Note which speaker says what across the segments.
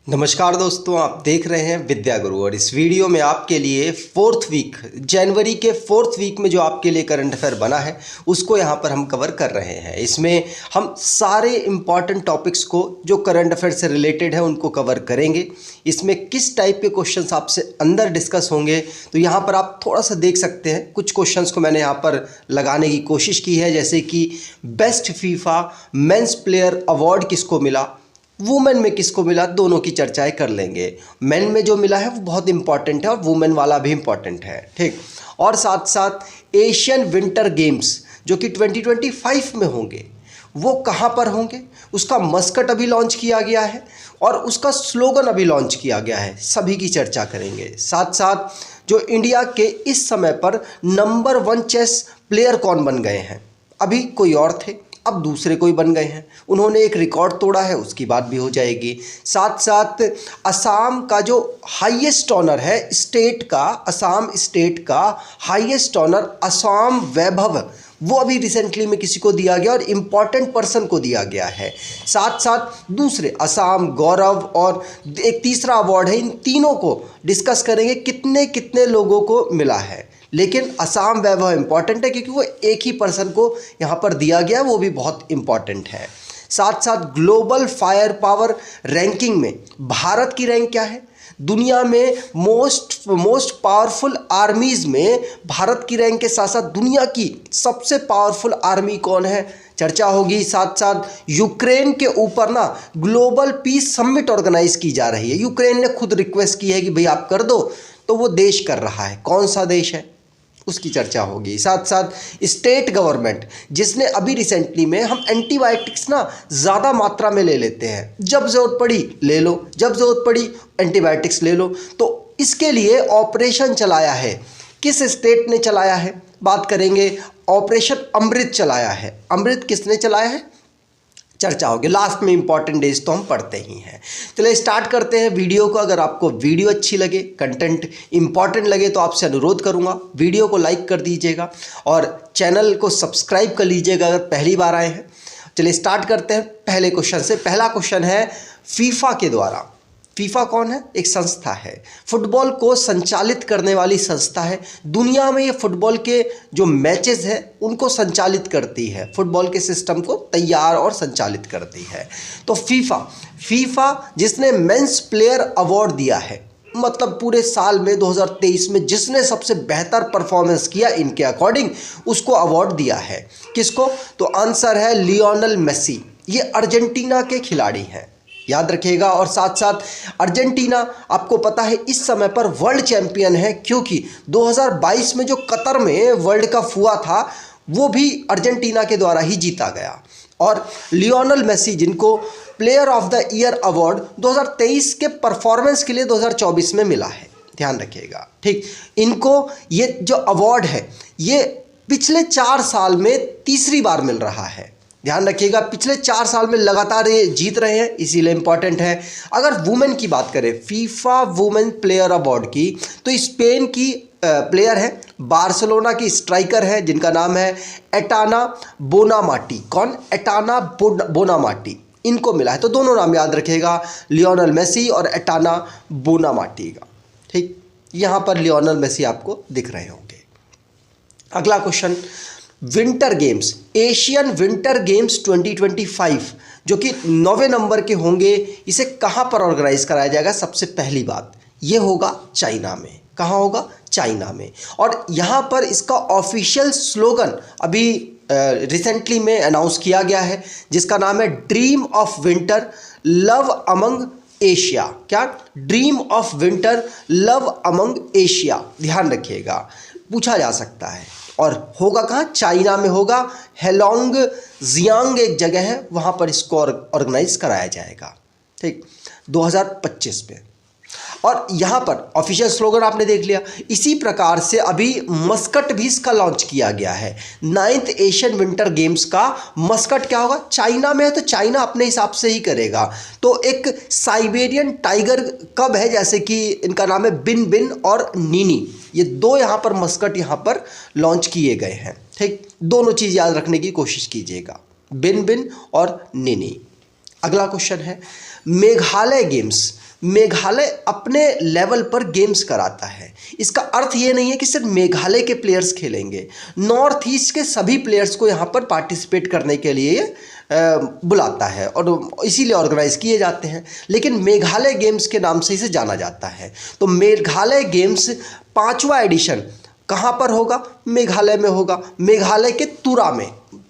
Speaker 1: नमस्कार दोस्तों, आप देख रहे हैं विद्या गुरु और इस वीडियो में आपके लिए फोर्थ वीक जनवरी के फोर्थ वीक में जो आपके लिए करंट अफेयर बना है उसको यहाँ पर हम कवर कर रहे हैं। इसमें हम सारे इम्पॉर्टेंट टॉपिक्स को जो करंट अफेयर से रिलेटेड है उनको कवर करेंगे। इसमें किस टाइप के क्वेश्चंस आपसे अंदर डिस्कस होंगे तो यहाँ पर आप थोड़ा सा देख सकते हैं। कुछ क्वेश्चंस को मैंने यहाँ पर लगाने की कोशिश की है, जैसे कि best FIFA men's player award किसको मिला, वुमेन में किसको मिला, दोनों की चर्चाएं कर लेंगे। मेन में जो मिला है वो बहुत इंपॉर्टेंट है और वुमेन वाला भी इंपॉर्टेंट है, ठीक। और साथ साथ एशियन विंटर गेम्स जो कि 2025 में होंगे वो कहाँ पर होंगे, उसका मस्कट अभी लॉन्च किया गया है और उसका स्लोगन अभी लॉन्च किया गया है, सभी की चर्चा करेंगे। साथ साथ जो इंडिया के इस समय पर नंबर 1 चेस प्लेयर कौन बन गए हैं, अभी कोई और थे अब दूसरे कोई बन गए हैं, उन्होंने एक रिकॉर्ड तोड़ा है, उसकी बात भी हो जाएगी। साथ साथ असम का जो हाईएस्ट ऑनर है स्टेट का, असम स्टेट का हाईएस्ट ऑनर असम वैभव, वो अभी रिसेंटली में किसी को दिया गया और इम्पॉर्टेंट पर्सन को दिया गया है। साथ साथ दूसरे असम गौरव और एक तीसरा अवार्ड है, इन तीनों को डिस्कस करेंगे कितने कितने लोगों को मिला है। लेकिन असम वैभव इंपॉर्टेंट है क्योंकि वो एक ही पर्सन को यहाँ पर दिया गया, वो भी बहुत इंपॉर्टेंट है। साथ साथ ग्लोबल फायर पावर रैंकिंग में भारत की रैंक क्या है, दुनिया में मोस्ट पावरफुल आर्मीज़ में भारत की रैंक के साथ साथ दुनिया की सबसे पावरफुल आर्मी कौन है, चर्चा होगी। साथ साथ यूक्रेन के ऊपर ना ग्लोबल पीस समिट ऑर्गेनाइज की जा रही है, यूक्रेन ने खुद रिक्वेस्ट की है कि भाई आप कर दो, तो वो देश कर रहा है, कौन सा देश है उसकी चर्चा होगी। साथ साथ स्टेट गवर्नमेंट जिसने अभी रिसेंटली में हम एंटीबायोटिक्स ना ज़्यादा मात्रा में ले लेते हैं, जब ज़रूरत पड़ी ले लो, जब ज़रूरत पड़ी एंटीबायोटिक्स ले लो, तो इसके लिए ऑपरेशन चलाया है, किस स्टेट ने चलाया है बात करेंगे। ऑपरेशन अमृत चलाया है, अमृत किसने चलाया है चर्चा होगी। लास्ट में इंपॉर्टेंट डेज तो हम पढ़ते ही हैं। चलिए स्टार्ट करते हैं वीडियो को। अगर आपको वीडियो अच्छी लगे, कंटेंट इंपॉर्टेंट लगे तो आपसे अनुरोध करूंगा वीडियो को लाइक कर दीजिएगा और चैनल को सब्सक्राइब कर लीजिएगा अगर पहली बार आए हैं। चलिए स्टार्ट करते हैं पहले क्वेश्चन से। पहला क्वेश्चन है फीफा के द्वारा, फीफा कौन है, एक संस्था है, फुटबॉल को संचालित करने वाली संस्था है। दुनिया में ये फुटबॉल के जो मैचेस हैं उनको संचालित करती है, फुटबॉल के सिस्टम को तैयार और संचालित करती है। तो फीफा जिसने मेंस प्लेयर अवार्ड दिया है, मतलब पूरे साल में 2023 में जिसने सबसे बेहतर परफॉर्मेंस किया इनके अकॉर्डिंग उसको अवार्ड दिया है। किसको, तो आंसर है लियोनेल मेसी, ये अर्जेंटीना के खिलाड़ी हैं, याद रखिएगा। और साथ साथ अर्जेंटीना आपको पता है इस समय पर वर्ल्ड चैंपियन है, क्योंकि 2022 में जो कतर में वर्ल्ड कप हुआ था वो भी अर्जेंटीना के द्वारा ही जीता गया। और लियोनेल मेसी जिनको player of the year award 2023 के परफॉर्मेंस के लिए 2024 में मिला है, ध्यान रखिएगा, ठीक। इनको ये जो अवार्ड है ये पिछले 4 साल में तीसरी बार मिल रहा है, ध्यान रखिएगा। पिछले 4 साल में लगातार ये जीत रहे हैं, इसीलिए इंपॉर्टेंट है। अगर वुमेन की बात करें, फीफा वुमेन प्लेयर अवार्ड की, तो स्पेन की प्लेयर है, बार्सिलोना की स्ट्राइकर है जिनका नाम है एटाना बोनामाटी। कौन, एटाना बोनामाटी, इनको मिला है। तो दोनों नाम याद रखिएगा, लियोनेल मेसी और एटाना बोनामाटी का, ठीक। यहाँ पर लियोनेल मेसी आपको दिख रहे होंगे। अगला question, winter games, Asian winter games 2025 जो कि 9वें नंबर के होंगे, इसे कहाँ पर ऑर्गेनाइज कराया जाएगा। सबसे पहली बात ये होगा चाइना में। कहाँ होगा, चाइना में। और यहाँ पर इसका ऑफिशियल स्लोगन अभी रिसेंटली में अनाउंस किया गया है जिसका नाम है dream of winter love among Asia. क्या, dream of winter love among Asia, ध्यान रखिएगा, पूछा जा सकता है। और होगा कहाँ, चाइना में होगा, हेलोंग जियांग एक जगह है, वहाँ पर इसको ऑर्गेनाइज कराया जाएगा, ठीक, 2025 में। और यहाँ पर ऑफिशियल स्लोगन आपने देख लिया। इसी प्रकार से अभी मस्कट भी इसका लॉन्च किया गया है। 9th एशियन विंटर गेम्स का मस्कट क्या होगा, चाइना में है तो चाइना अपने हिसाब से ही करेगा। तो एक साइबेरियन टाइगर कब है, जैसे कि इनका नाम है बिन बिन और नीनी, ये दो यहाँ पर मस्कट यहाँ पर लॉन्च किए गए हैं, ठीक। दोनों चीज़ याद रखने की कोशिश कीजिएगा, बिन बिन और नीनी। अगला क्वेश्चन है मेघालय गेम्स मेघालय अपने लेवल पर गेम्स कराता है। इसका अर्थ ये नहीं है कि सिर्फ मेघालय के प्लेयर्स खेलेंगे, नॉर्थ ईस्ट के सभी प्लेयर्स को यहाँ पर पार्टिसिपेट करने के लिए बुलाता है और इसीलिए ऑर्गेनाइज किए जाते हैं। लेकिन मेघालय गेम्स के नाम से इसे जाना जाता है। तो मेघालय गेम्स 5वां एडिशन कहाँ पर होगा? मेघालय में होगा, मेघालय के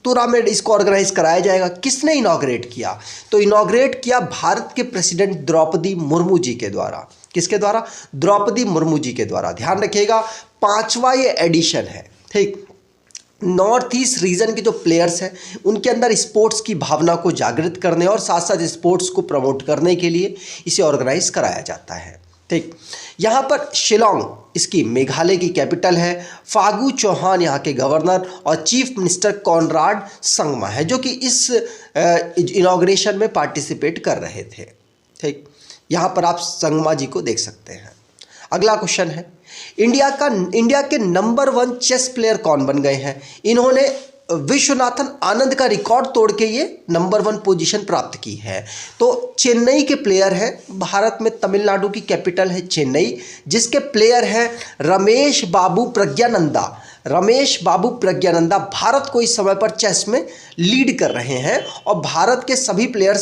Speaker 1: तुरा में इसको ऑर्गेनाइज कराया जाएगा। किसने इनॉग्रेट किया? तो इनॉग्रेट किया भारत के प्रेसिडेंट द्रौपदी मुर्मू जी के द्वारा। किसके द्वारा? द्रौपदी मुर्मू जी के द्वारा। ध्यान रखिएगा, 5वां ये एडिशन है। ठीक, नॉर्थ ईस्ट रीजन के जो प्लेयर्स हैं उनके अंदर स्पोर्ट्स की भावना को जागृत करने और साथ साथ स्पोर्ट्स को प्रमोट करने के लिए इसे ऑर्गेनाइज कराया जाता है। ठीक, यहाँ पर शिलोंग इसकी मेघालय की कैपिटल है। फागू चौहान यहाँ के गवर्नर और चीफ मिनिस्टर कॉनराड संगमा है जो कि इस इनॉग्रेशन में पार्टिसिपेट कर रहे थे। ठीक, यहाँ पर आप संगमा जी को देख सकते हैं। अगला क्वेश्चन है, इंडिया के नंबर 1 चेस प्लेयर कौन बन गए हैं? इन्होंने विश्वनाथन आनंद का रिकॉर्ड तोड़ के ये नंबर 1 पोजीशन प्राप्त की है। तो चेन्नई के प्लेयर हैं, भारत में तमिलनाडु की कैपिटल है चेन्नई, जिसके प्लेयर हैं रमेश बाबू प्रज्ञानंदा। रमेश बाबू प्रज्ञानंदा भारत को इस समय पर चेस में लीड कर रहे हैं और भारत के सभी प्लेयर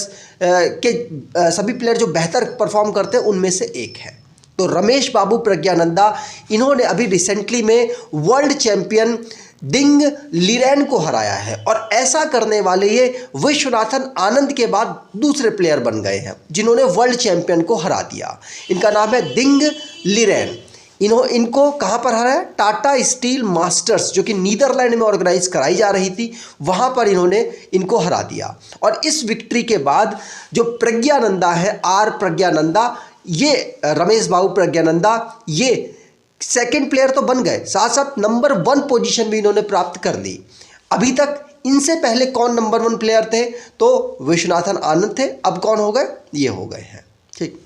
Speaker 1: जो बेहतर परफॉर्म करते हैं उनमें से एक है। तो रमेश बाबू प्रज्ञानंदा इन्होंने अभी रिसेंटली में वर्ल्ड चैंपियन डिंग लिरेन को हराया है और ऐसा करने वाले ये विश्वनाथन आनंद के बाद दूसरे प्लेयर बन गए हैं जिन्होंने वर्ल्ड चैंपियन को हरा दिया। इनका नाम है डिंग लिरेन। इनको कहाँ पर हराया? टाटा स्टील मास्टर्स जो कि नीदरलैंड में ऑर्गेनाइज कराई जा रही थी, वहाँ पर इन्होंने इनको हरा दिया। और इस विक्ट्री के बाद जो प्रज्ञानंदा है, आर प्रज्ञानंदा, ये रमेश बाबू प्रज्ञानंदा ये सेकंड प्लेयर तो बन गए, साथ साथ नंबर 1 पोजीशन भी इन्होंने प्राप्त कर ली। अभी तक इनसे पहले कौन नंबर 1 प्लेयर थे? तो विश्वनाथन आनंद थे। अब कौन हो गए? ये हो गए हैं। ठीक,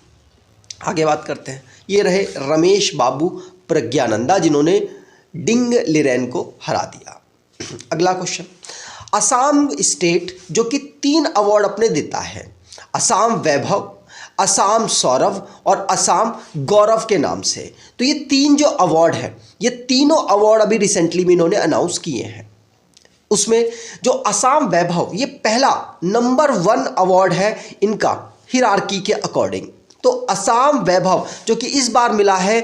Speaker 1: आगे बात करते हैं। ये रहे रमेश बाबू प्रज्ञानंदा जिन्होंने डिंग लिरेन को हरा दिया। अगला क्वेश्चन, असम स्टेट जो कि 3 अवार्ड अपने देता है, असम वैभव, असम सौरभ और असम गौरव के नाम से। तो ये 3 जो अवार्ड है, ये तीनों अवार्ड अभी रिसेंटली में इन्होंने अनाउंस किए हैं। उसमें जो असम वैभव ये पहला नंबर 1 अवार्ड है इनका हिरार्की के अकॉर्डिंग। तो असम वैभव जो कि इस बार मिला है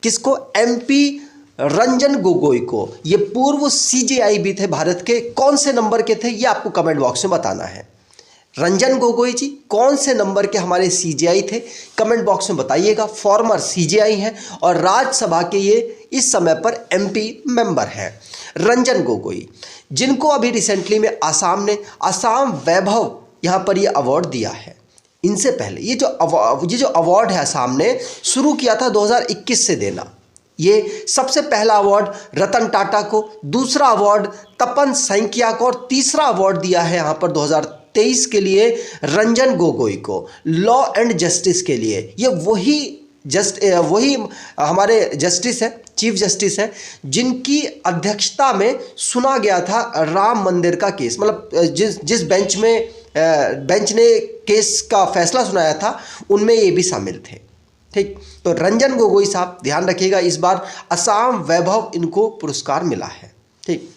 Speaker 1: किसको? MP रंजन गोगोई को। ये पूर्व CJI भी थे भारत के। कौन से नंबर के थे ये आपको कमेंट बॉक्स में बताना है। रंजन गोगोई जी कौन से नंबर के हमारे CJI थे? कमेंट बॉक्स में बताइएगा। फॉर्मर CJI हैं और राज्यसभा के ये इस समय पर MP मेंबर हैं। रंजन गोगोई जिनको अभी रिसेंटली में आसाम ने असम वैभव यहाँ पर ये अवार्ड दिया है। इनसे पहले ये जो अवार्ड है असम ने शुरू किया था 2021 से देना। ये सबसे पहला अवार्ड रतन टाटा को, दूसरा अवार्ड तपन सैकिया को और तीसरा अवार्ड दिया है यहाँ पर 2023 के लिए रंजन गोगोई को, लॉ एंड जस्टिस के लिए। ये वही हमारे जस्टिस है, चीफ जस्टिस है जिनकी अध्यक्षता में सुना गया था राम मंदिर का केस। मतलब जिस बेंच ने केस का फैसला सुनाया था उनमें ये भी शामिल थे। ठीक, तो रंजन गोगोई साहब ध्यान रखिएगा, इस बार असम वैभव इनको पुरस्कार मिला है। ठीक,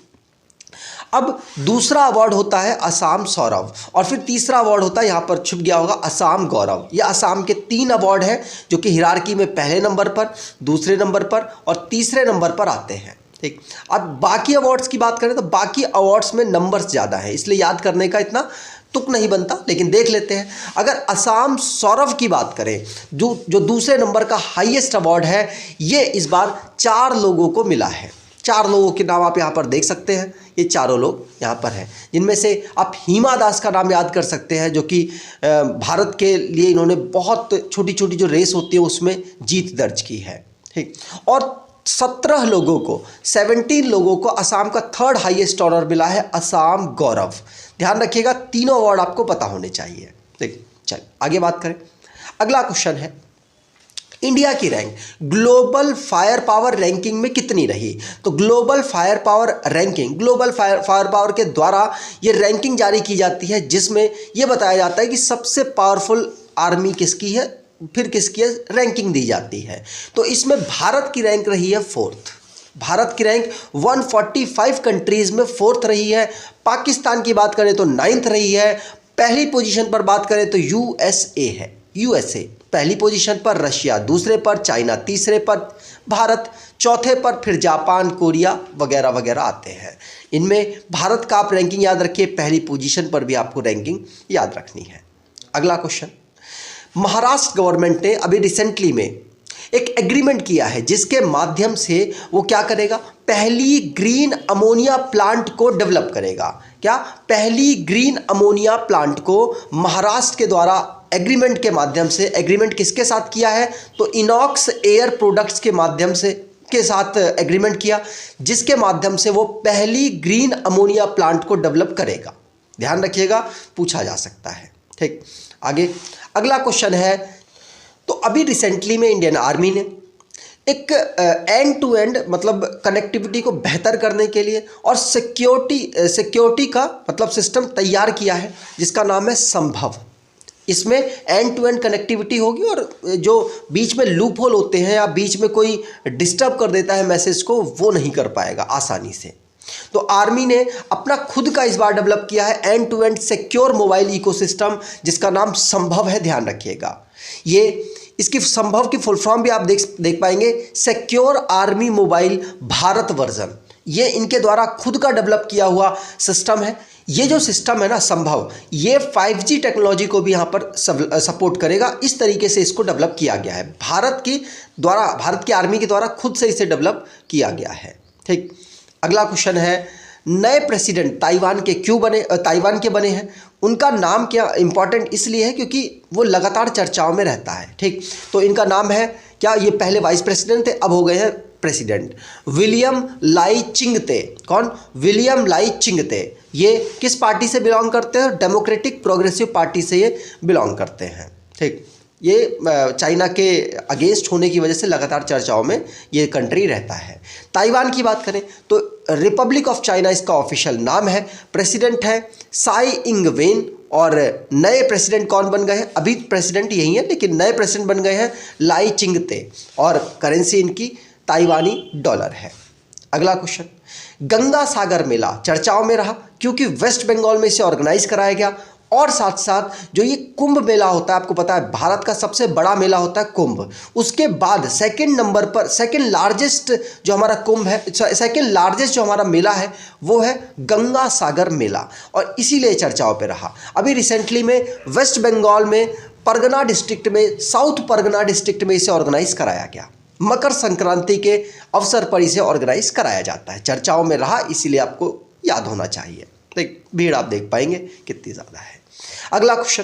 Speaker 1: अब दूसरा अवार्ड होता है असम सौरभ और फिर तीसरा अवार्ड होता है, यहाँ पर छुप गया होगा, असम गौरव। ये असम के 3 अवार्ड हैं जो कि हिरार्की में पहले नंबर पर, दूसरे नंबर पर और तीसरे नंबर पर आते हैं। ठीक, अब बाकी अवार्ड्स की बात करें तो बाकी अवार्ड्स में नंबर्स ज़्यादा है, इसलिए याद करने का इतना तुक नहीं बनता, लेकिन देख लेते हैं। अगर असम सौरभ की बात करें जो दूसरे नंबर का हाईएस्ट अवार्ड है, ये इस बार 4 लोगों को मिला है। 4 लोगों के नाम आप यहाँ पर देख सकते हैं। ये चारों लोग यहाँ पर हैं, जिनमें से आप हिमा दास का नाम याद कर सकते हैं जो कि भारत के लिए इन्होंने बहुत छोटी छोटी जो रेस होती है उसमें जीत दर्ज की है। ठीक, और 17 लोगों को असम का 3rd हाईएस्ट ऑनर मिला है, असम गौरव। ध्यान रखिएगा, तीनों अवार्ड आपको पता होने चाहिए। ठीक, चल आगे बात करें। अगला क्वेश्चन है, इंडिया की rank global fire power ranking में कितनी रही? तो ग्लोबल फायर पावर के द्वारा ये रैंकिंग जारी की जाती है जिसमें ये बताया जाता है कि सबसे पावरफुल आर्मी किसकी है फिर किसकी रैंकिंग दी जाती है। तो इसमें भारत की रैंक रही है 4th। भारत की रैंक 145 कंट्रीज़ में 4th रही है। पाकिस्तान की बात करें तो 9th रही है। पहली पोजीशन पर बात करें तो यूएसए है, यूएसए पहली पोजीशन पर, रशिया दूसरे पर, चाइना तीसरे पर, भारत चौथे पर, फिर जापान, कोरिया वगैरह वगैरह आते हैं। इनमें भारत का आप रैंकिंग याद रखिए, पहली पोजीशन पर भी आपको रैंकिंग याद रखनी है। अगला क्वेश्चन, महाराष्ट्र गवर्नमेंट ने अभी रिसेंटली में एक एग्रीमेंट किया है जिसके माध्यम से वो क्या करेगा, पहली ग्रीन अमोनिया प्लांट को डेवलप करेगा। क्या, पहली ग्रीन अमोनिया प्लांट को महाराष्ट्र के द्वारा एग्रीमेंट के माध्यम से, एग्रीमेंट किसके साथ किया है तो इनॉक्स एयर प्रोडक्ट्स के माध्यम से के साथ एग्रीमेंट किया, जिसके माध्यम से वो पहली ग्रीन अमोनिया प्लांट को डेवलप करेगा। ध्यान रखिएगा, पूछा जा सकता है। ठीक, आगे अगला क्वेश्चन है, तो अभी रिसेंटली में इंडियन आर्मी ने एक एंड टू एंड मतलब कनेक्टिविटी को बेहतर करने के लिए और सिक्योरिटी का मतलब सिस्टम तैयार किया है जिसका नाम है संभव। इसमें एंड टू एंड कनेक्टिविटी होगी और जो बीच में लूप होल होते हैं या बीच में कोई डिस्टर्ब कर देता है मैसेज को, वो नहीं कर पाएगा आसानी से। तो आर्मी ने अपना खुद का इस बार डेवलप किया है end to end secure mobile ecosystem जिसका नाम संभव है। ध्यान रखिएगा, ये इसकी संभव की फुल फॉर्म भी आप देख पाएंगे, secure army mobile Bharat version. ये इनके द्वारा खुद का डेवलप किया हुआ सिस्टम है। ये जो सिस्टम है ना संभव, ये 5G टेक्नोलॉजी को भी यहाँ पर सपोर्ट करेगा। इस तरीके से इसको डेवलप किया गया है, भारत की आर्मी के द्वारा खुद से इसे डेवलप किया गया है। ठीक, अगला क्वेश्चन है, नए प्रेसिडेंट ताइवान के बने हैं। उनका नाम क्या इंपॉर्टेंट इसलिए है क्योंकि वो लगातार चर्चाओं में रहता है। ठीक, तो इनका नाम है क्या, ये पहले वाइस प्रेसिडेंट थे, अब हो गए हैं प्रेसिडेंट, विलियम लाई चिंगते। कौन, विलियम लाई चिंगते। ये किस पार्टी से बिलोंग करते हैं, डेमोक्रेटिक प्रोग्रेसिव पार्टी से ये बिलोंग करते हैं। ठीक, ये चाइना के अगेंस्ट होने की वजह से लगातार चर्चाओं में ये कंट्री रहता है। ताइवान की बात करें तो रिपब्लिक ऑफ चाइना इसका ऑफिशियल नाम है। प्रेसिडेंट है साई इंग वेन और नए प्रेसिडेंट कौन बन गए हैं, अभी प्रेसिडेंट यही है लेकिन नए प्रेसिडेंट बन गए हैं लाई चिंगते और करेंसी इनकी ताइवानी डॉलर है। अगला क्वेश्चन, गंगा सागर मेला चर्चाओं में रहा क्योंकि वेस्ट बंगाल में इसे ऑर्गेनाइज कराया गया और साथ साथ जो ये कुंभ मेला होता है, आपको पता है भारत का सबसे बड़ा मेला होता है कुंभ। उसके बाद सेकंड नंबर पर सेकंड लार्जेस्ट जो हमारा कुंभ है, सेकंड लार्जेस्ट जो हमारा मेला है वो है गंगा सागर मेला और इसीलिए चर्चाओं पे रहा। अभी रिसेंटली में वेस्ट बंगाल में परगना डिस्ट्रिक्ट में, साउथ परगना डिस्ट्रिक्ट में इसे ऑर्गेनाइज कराया गया। मकर संक्रांति के अवसर पर इसे ऑर्गेनाइज कराया जाता है। चर्चाओं में रहा इसीलिए आपको याद होना चाहिए। भीड़ आप देख पाएंगे कितनी ज़्यादा है। अगला क्वेश्चन,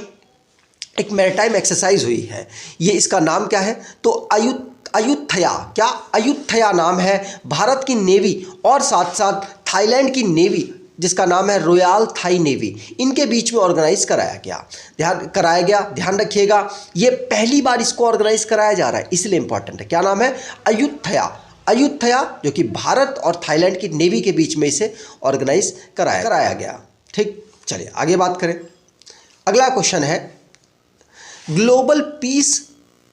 Speaker 1: एक मैरीटाइम एक्सरसाइज हुई है, ये इसका नाम क्या है तो अयुथया। क्या, अयुथया नाम है भारत की नेवी और साथ साथ थाईलैंड की नेवी जिसका नाम है रॉयल थाई नेवी, इनके बीच में ऑर्गेनाइज कराया गया। ध्यान रखिएगा, ये पहली बार इसको ऑर्गेनाइज कराया जा रहा है इसलिए इंपॉर्टेंट है। क्या नाम है, अयुथया जो कि भारत और थाईलैंड की नेवी के बीच में इसे ऑर्गेनाइज कराया गया। ठीक, चलिए आगे बात करें। अगला क्वेश्चन है, global piece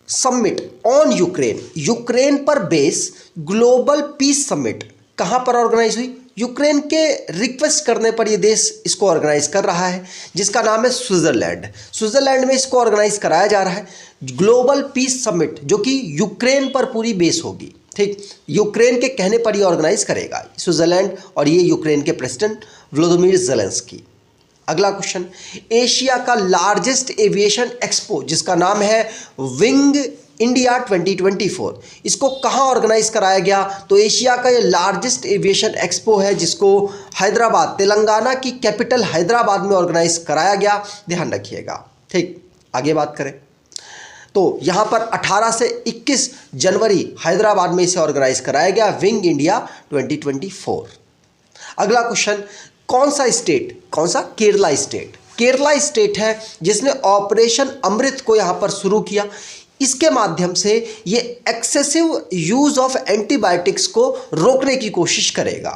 Speaker 1: summit on Ukraine पर बेस ग्लोबल पीस समिट कहां पर ऑर्गेनाइज हुई, यूक्रेन के रिक्वेस्ट करने पर यह देश इसको ऑर्गेनाइज कर रहा है जिसका नाम है स्विट्जरलैंड में इसको ऑर्गेनाइज कराया जा रहा है ग्लोबल पीस समिट, जो कि यूक्रेन पर पूरी बेस होगी। ठीक, यूक्रेन के कहने पर ये ऑर्गेनाइज करेगा स्विट्जरलैंड और ये यूक्रेन के प्रेसिडेंट व्लादिमीर ज़ेलेंस्की। अगला क्वेश्चन, एशिया का लार्जेस्ट एविएशन एक्सपो जिसका नाम है विंग इंडिया 2024, इसको कहाँ ऑर्गेनाइज कराया गया तो एशिया का ये लार्जेस्ट एविएशन एक्सपो है जिसको हैदराबाद, तेलंगाना की कैपिटल हैदराबाद में ऑर्गेनाइज कराया गया। ध्यान रखिएगा। ठीक, आगे बात करें तो यहाँ पर 18 से 21 जनवरी हैदराबाद में इसे ऑर्गेनाइज कराया गया विंग इंडिया 2024। अगला क्वेश्चन, कौन सा केरला स्टेट है जिसने ऑपरेशन अमृत को यहाँ पर शुरू किया। इसके माध्यम से ये एक्सेसिव यूज ऑफ एंटीबायोटिक्स को रोकने की कोशिश करेगा।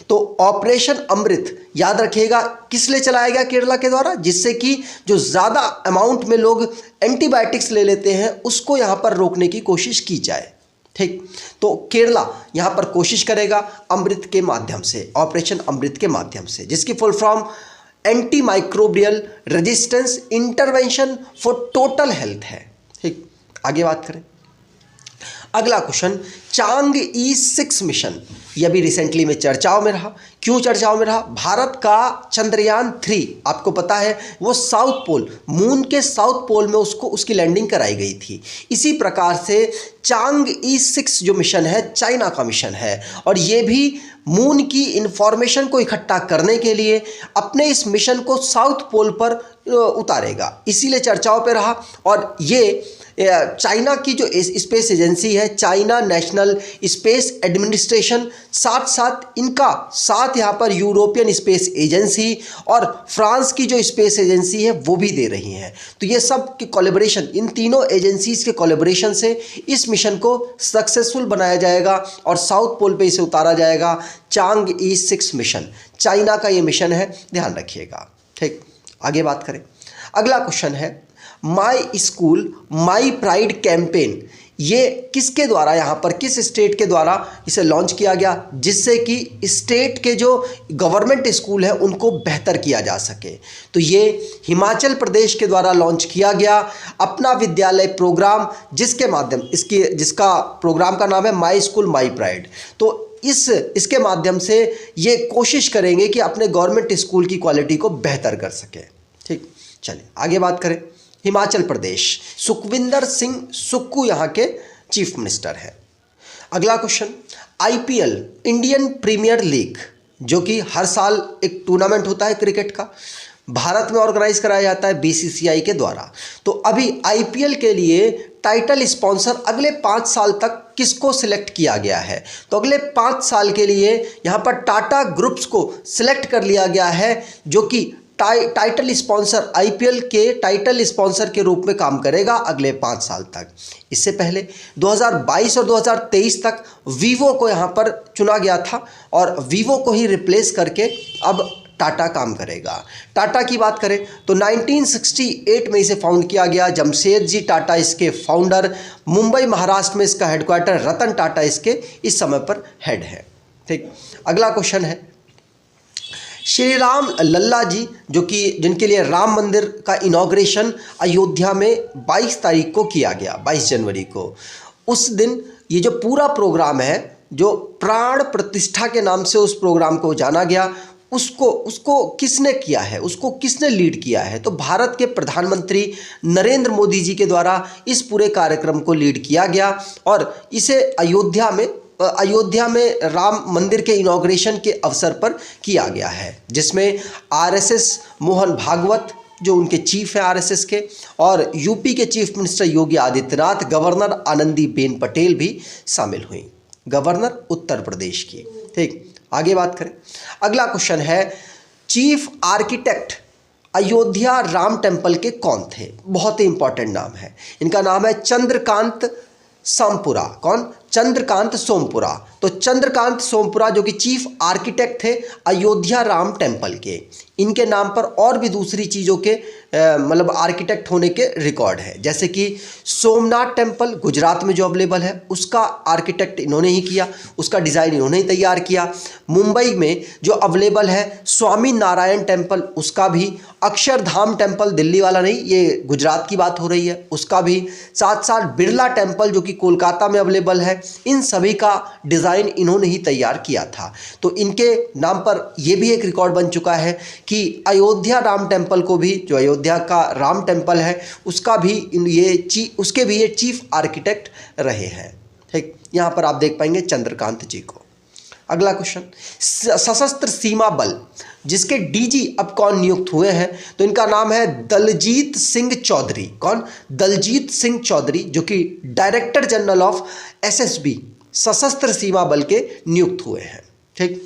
Speaker 1: तो ऑपरेशन अमृत याद रखिएगा किस लिए चलाया गया केरला के द्वारा, जिससे कि जो ज़्यादा अमाउंट में लोग एंटीबायोटिक्स ले लेते हैं उसको यहाँ पर रोकने की कोशिश की जाए। ठीक, तो केरला यहाँ पर कोशिश करेगा अमृत के माध्यम से, ऑपरेशन अमृत के माध्यम से, जिसकी full form anti microbial resistance intervention for total health है। ठीक, आगे बात करें। अगला क्वेश्चन, चांग-ई 6 मिशन, यह भी रिसेंटली में चर्चाओं में रहा। क्यों चर्चाओं में रहा? भारत का चंद्रयान 3 आपको पता है वो साउथ पोल, मून के साउथ पोल में उसकी लैंडिंग कराई गई थी। इसी प्रकार से चांग-ई 6 जो मिशन है चाइना का मिशन है और ये भी मून की इंफॉर्मेशन को इकट्ठा करने के लिए अपने इस मिशन को साउथ पोल पर उतारेगा, इसीलिए चर्चाओं पे रहा। और ये चाइना की जो स्पेस एजेंसी है, चाइना नेशनल स्पेस एडमिनिस्ट्रेशन, साथ साथ इनका साथ यहाँ पर यूरोपियन स्पेस एजेंसी और फ्रांस की जो स्पेस एजेंसी है वो भी दे रही हैं। तो ये सब की कोलैबोरेशन, इन तीनों एजेंसीज के कोलैबोरेशन से इस मिशन को सक्सेसफुल बनाया जाएगा और साउथ पोल पे इसे उतारा जाएगा। चांग-ई 6 मिशन चाइना का ये मिशन है, ध्यान रखिएगा। ठीक, आगे बात करें। अगला क्वेश्चन है my school my pride campaign, ये किसके द्वारा, यहाँ पर किस स्टेट के द्वारा इसे लॉन्च किया गया, जिससे कि स्टेट के जो गवर्नमेंट स्कूल है उनको बेहतर किया जा सके। तो ये हिमाचल प्रदेश के द्वारा लॉन्च किया गया अपना विद्यालय प्रोग्राम, जिसके माध्यम जिसका प्रोग्राम का नाम है माई स्कूल माई प्राइड। तो इसके माध्यम से ये कोशिश करेंगे कि अपने गवर्नमेंट स्कूल की क्वालिटी को बेहतर कर सके। ठीक, चलिए आगे बात करें। हिमाचल प्रदेश, सुखविंदर सिंह सुक्खू यहाँ के चीफ मिनिस्टर हैं। अगला question, IPL Indian Premier League, जो कि हर साल एक टूर्नामेंट होता है क्रिकेट का, भारत में ऑर्गेनाइज कराया जाता है बीसीसीआई के द्वारा। तो अभी आईपीएल के लिए टाइटल स्पॉन्सर अगले 5 साल तक किसको सिलेक्ट किया गया है? तो अगले 5 साल के लिए यहाँ पर टाटा ग्रुप्स को सिलेक्ट कर लिया गया है, जो कि टाइटल स्पॉन्सर, आईपीएल के टाइटल स्पॉन्सर के रूप में काम करेगा अगले 5 साल तक। इससे पहले 2022 और 2023 तक वीवो को यहाँ पर चुना गया था और वीवो को ही रिप्लेस करके अब टाटा काम करेगा। टाटा की बात करें तो 1968 में इसे फाउंड किया गया। जमशेदजी टाटा इसके फाउंडर, मुंबई महाराष्ट्र में इसका हेडक्वार्टर, रतन टाटा इसके इस समय पर हेड है। ठीक, अगला क्वेश्चन है श्री राम लल्ला जी, जो कि जिनके लिए राम मंदिर का इनॉग्रेशन अयोध्या में 22 तारीख को किया गया, 22 जनवरी को। उस दिन ये जो पूरा प्रोग्राम है, जो प्राण प्रतिष्ठा के नाम से उस प्रोग्राम को जाना गया, उसको किसने किया है, उसको किसने लीड किया है? तो भारत के प्रधानमंत्री नरेंद्र मोदी जी के द्वारा इस पूरे कार्यक्रम को लीड किया गया और इसे अयोध्या में राम मंदिर के इनॉग्रेशन के अवसर पर किया गया है, जिसमें आरएसएस मोहन भागवत जो उनके चीफ हैं आरएसएस के, और यूपी के chief minister Yogi Adityanath, governor Anandiben Patel भी शामिल हुई, गवर्नर उत्तर प्रदेश की। ठीक, आगे बात करें। अगला क्वेश्चन है chief architect Ayodhya Ram temple के कौन थे? बहुत ही इंपॉर्टेंट नाम है, इनका नाम है चंद्रकांत सोमपुरा। कौन? चंद्रकांत सोमपुरा। तो चंद्रकांत सोमपुरा जो कि चीफ आर्किटेक्ट थे अयोध्या राम टेम्पल के, इनके नाम पर और भी दूसरी चीज़ों के मतलब आर्किटेक्ट होने के रिकॉर्ड है, जैसे कि सोमनाथ टेम्पल गुजरात में जो अवेलेबल है उसका आर्किटेक्ट इन्होंने ही किया, उसका डिज़ाइन इन्होंने ही तैयार किया। मुंबई में जो अवेलेबल है स्वामी नारायण टेम्पल, उसका भी, अक्षरधाम टेम्पल दिल्ली वाला नहीं, ये गुजरात की बात हो रही है, उसका भी, साथ साथ बिरला टेम्पल जो कि कोलकाता में अवेलेबल है, इन सभी का डिज़ाइन इन्होंने ही तैयार किया था। तो इनके नाम पर यह भी एक रिकॉर्ड बन चुका है कि अयोध्या राम टेम्पल को भी, जो अयोध्या का राम टेम्पल है उसका भी उसके भी ये चीफ आर्किटेक्ट रहे हैं। ठीक, यहाँ पर आप देख पाएंगे चंद्रकांत जी को। अगला क्वेश्चन, सशस्त्र सीमा बल जिसके डीजी अब कौन नियुक्त हुए हैं? तो इनका नाम है दलजीत सिंह चौधरी। कौन? दलजीत सिंह चौधरी, जो कि डायरेक्टर जनरल ऑफ एसएसबी सशस्त्र सीमा बल के नियुक्त हुए हैं। ठीक,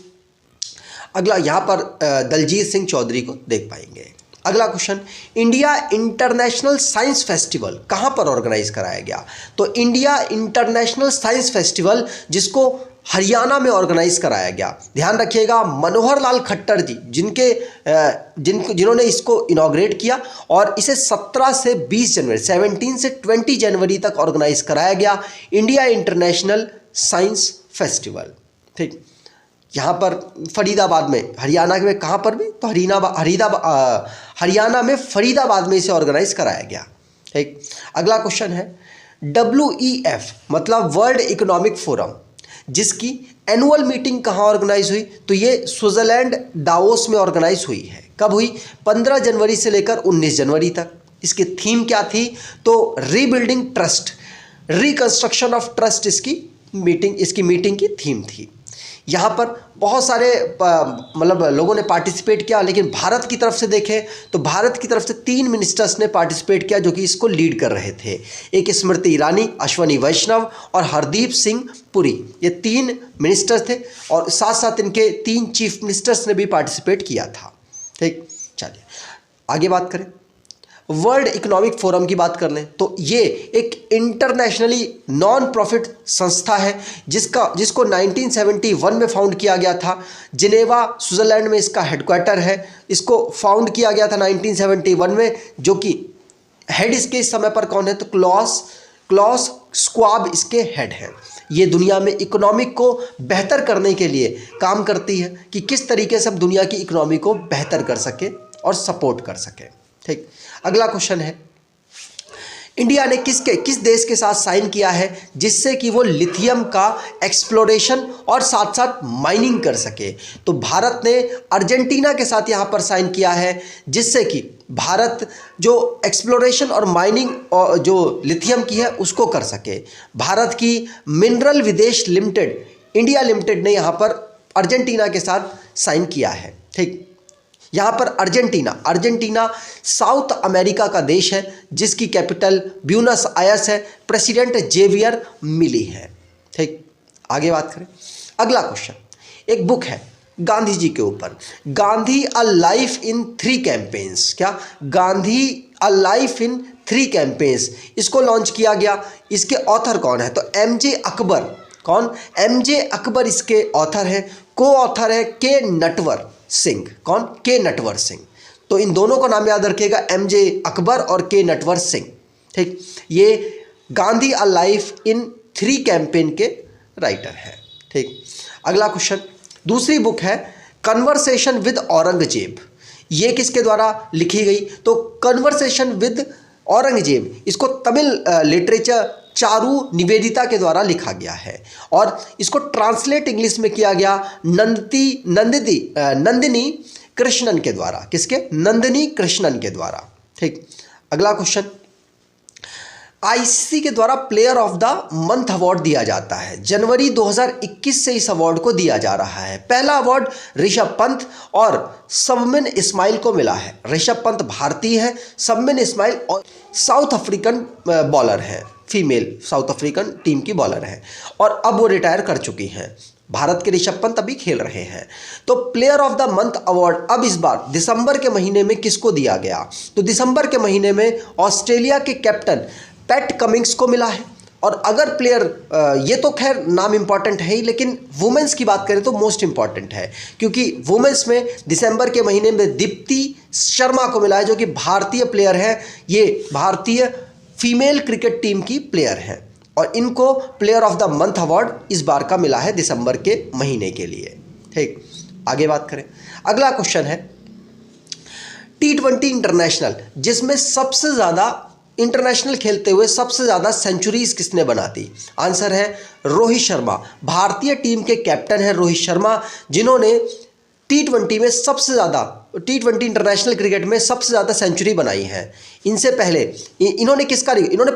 Speaker 1: अगला यहाँ पर दलजीत सिंह चौधरी को देख पाएंगे। अगला question, India international science festival कहाँ पर ऑर्गेनाइज कराया गया? तो इंडिया इंटरनेशनल साइंस फेस्टिवल जिसको हरियाणा में ऑर्गेनाइज कराया गया। ध्यान रखिएगा, मनोहर लाल खट्टर जी जिन्होंने इसको इनॉग्रेट किया और इसे 17 से 20 जनवरी 17 से 20 जनवरी तक ऑर्गेनाइज कराया गया, इंडिया इंटरनेशनल साइंस फेस्टिवल। ठीक, यहाँ पर फरीदाबाद में, हरियाणा में कहाँ पर भी? तो हरियाणा में फरीदाबाद में इसे ऑर्गेनाइज कराया गया। ठीक, अगला क्वेश्चन है, WEF मतलब वर्ल्ड इकोनॉमिक फोरम जिसकी एनुअल मीटिंग कहाँ ऑर्गेनाइज हुई? तो ये स्विट्जरलैंड दावोस में ऑर्गेनाइज हुई है। कब हुई? 15 जनवरी से लेकर 19 जनवरी तक। इसकी थीम क्या थी? तो rebuilding trust, reconstruction of trust इसकी मीटिंग की थीम थी। यहाँ पर बहुत सारे मतलब लोगों ने पार्टिसिपेट किया, लेकिन भारत की तरफ से देखें तो भारत की तरफ से 3 मिनिस्टर्स ने पार्टिसिपेट किया जो कि इसको लीड कर रहे थे। एक स्मृति ईरानी, अश्वनी वैष्णव और हरदीप सिंह पुरी, ये 3 मिनिस्टर थे और साथ साथ इनके 3 चीफ मिनिस्टर्स ने भी पार्टिसिपेट किया था। ठीक, चलिए आगे बात करें। वर्ल्ड इकोनॉमिक फोरम की बात कर लें तो ये एक इंटरनेशनली नॉन प्रॉफिट संस्था है जिसको 1971 में फाउंड किया गया था। जिनेवा स्विट्जरलैंड में इसका हेडक्वार्टर है। इसको फाउंड किया गया था 1971 में, जो कि हेड इसके इस समय पर कौन है? तो क्लॉस स्क्वाब इसके हेड हैं। ये दुनिया में इकोनॉमिक को बेहतर करने के लिए काम करती है कि किस तरीके से हम दुनिया की इकोनॉमी को बेहतर कर सके और सपोर्ट कर सके। ठीक, अगला क्वेश्चन है, इंडिया ने किस देश के साथ साइन किया है जिससे कि वो लिथियम का एक्सप्लोरेशन और साथ साथ माइनिंग कर सके? तो भारत ने अर्जेंटीना के साथ यहाँ पर साइन किया है जिससे कि भारत जो एक्सप्लोरेशन और माइनिंग और जो लिथियम की है उसको कर सके। भारत की मिनरल विदेश लिमिटेड इंडिया लिमिटेड ने यहाँ पर अर्जेंटीना के साथ साइन किया है। ठीक, यहाँ पर अर्जेंटीना साउथ अमेरिका का देश है जिसकी कैपिटल ब्यूनस आयर्स है। प्रेसिडेंट जेवियर मिली है। ठीक, आगे बात करें। अगला क्वेश्चन, एक बुक है गांधी जी के ऊपर, Gandhi a life in 3 campaigns. क्या? Gandhi a life in 3 campaigns, इसको लॉन्च किया गया। इसके ऑथर कौन है? तो MJ अकबर। कौन? MJ अकबर इसके ऑथर है। को ऑथर है के नटवर सिंह। कौन? के नटवर सिंह। तो इन दोनों का नाम याद रखिएगा, MJ अकबर और के नटवर सिंह। ठीक, ये Gandhi a life in 3 campaign के राइटर हैं। ठीक, अगला क्वेश्चन, दूसरी बुक है कन्वर्सेशन विद औरंगजेब। ये किसके द्वारा लिखी गई? तो कन्वर्सेशन विद औरंगजेब इसको तमिल लिटरेचर चारू निवेदिता के द्वारा लिखा गया है और इसको ट्रांसलेट इंग्लिश में किया गया नंदिनी कृष्णन के द्वारा। किसके? नंदिनी कृष्णन के द्वारा। ठीक, अगला क्वेश्चन, ICC के द्वारा player of the month award दिया जाता है। जनवरी 2021 से इस अवार्ड को दिया जा रहा है। पहला अवार्ड ऋषभ पंत और शबनम इस्माइल को मिला है। ऋषभ पंत भारतीय है, शबनम इस्माइल और साउथ अफ्रीकन बॉलर है, फीमेल साउथ अफ्रीकन टीम की बॉलर है और अब वो रिटायर कर चुकी हैं। भारत के ऋषभ पंत अभी खेल रहे हैं। तो player of the month award अब इस बार दिसंबर के महीने में किसको दिया गया? तो दिसंबर के महीने में ऑस्ट्रेलिया के कैप्टन पैट कमिंग्स को मिला है। और अगर प्लेयर ये तो खैर नाम इंपॉर्टेंट है ही, लेकिन वुमेंस की बात करें तो मोस्ट इंपॉर्टेंट है, क्योंकि वुमेंस में दिसंबर के महीने में दीप्ति शर्मा को मिला है जो कि भारतीय प्लेयर है। ये भारतीय फीमेल क्रिकेट टीम की प्लेयर हैं और इनको player of the month award इस बार का मिला है दिसंबर के महीने के लिए। ठीक, आगे बात करें। अगला क्वेश्चन है T20 इंटरनेशनल, जिसमें सबसे ज़्यादा इंटरनेशनल खेलते हुए सबसे ज़्यादा सेंचुरीज किसने बना दी? आंसर है रोहित शर्मा। भारतीय टीम के कैप्टन हैं रोहित शर्मा, जिन्होंने T20 में सबसे ज़्यादा T20 इंटरनेशनल क्रिकेट में सबसे ज़्यादा सेंचुरी बनाई है। इनसे पहले इन्होंने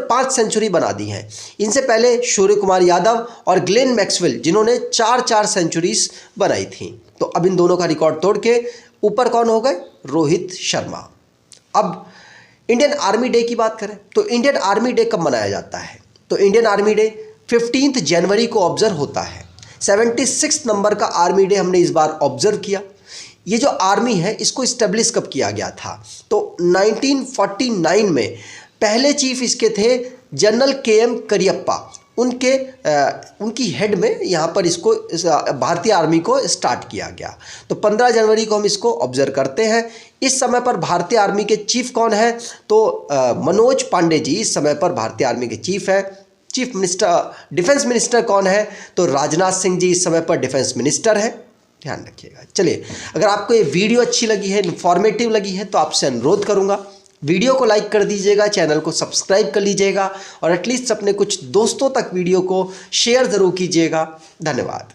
Speaker 1: 5 सेंचुरी बना दी हैं। इनसे पहले सूर्य कुमार यादव और ग्लेन मैक्सवेल, जिन्होंने 4 सेंचुरीज बनाई थी। तो अब इन दोनों का रिकॉर्ड तोड़ के ऊपर कौन हो गए? रोहित शर्मा। अब इंडियन आर्मी डे की बात करें तो इंडियन आर्मी डे कब मनाया जाता है? तो इंडियन आर्मी डे 15 जनवरी को ऑब्जर्व होता है। 76 नंबर का आर्मी डे हमने इस बार ऑब्जर्व किया। ये जो आर्मी है इसको इस्टेब्लिश कब किया गया था? तो 1949 में पहले चीफ इसके थे जनरल KM करियप्पा। उनकी हेड में यहाँ पर इसको भारतीय आर्मी को स्टार्ट किया गया। तो 15 जनवरी को हम इसको ऑब्जर्व करते हैं। इस समय पर भारतीय आर्मी के चीफ कौन है? तो मनोज पांडे जी इस समय पर भारतीय आर्मी के चीफ है। चीफ मिनिस्टर, डिफेंस मिनिस्टर कौन है? तो राजनाथ सिंह जी इस समय पर डिफेंस मिनिस्टर है, ध्यान रखिएगा। चलिए, अगर आपको ये वीडियो अच्छी लगी है, इन्फॉर्मेटिव लगी है, तो आपसे अनुरोध करूंगा वीडियो को लाइक कर दीजिएगा, चैनल को सब्सक्राइब कर लीजिएगा और एटलीस्ट अपने कुछ दोस्तों तक वीडियो को शेयर ज़रूर कीजिएगा। धन्यवाद।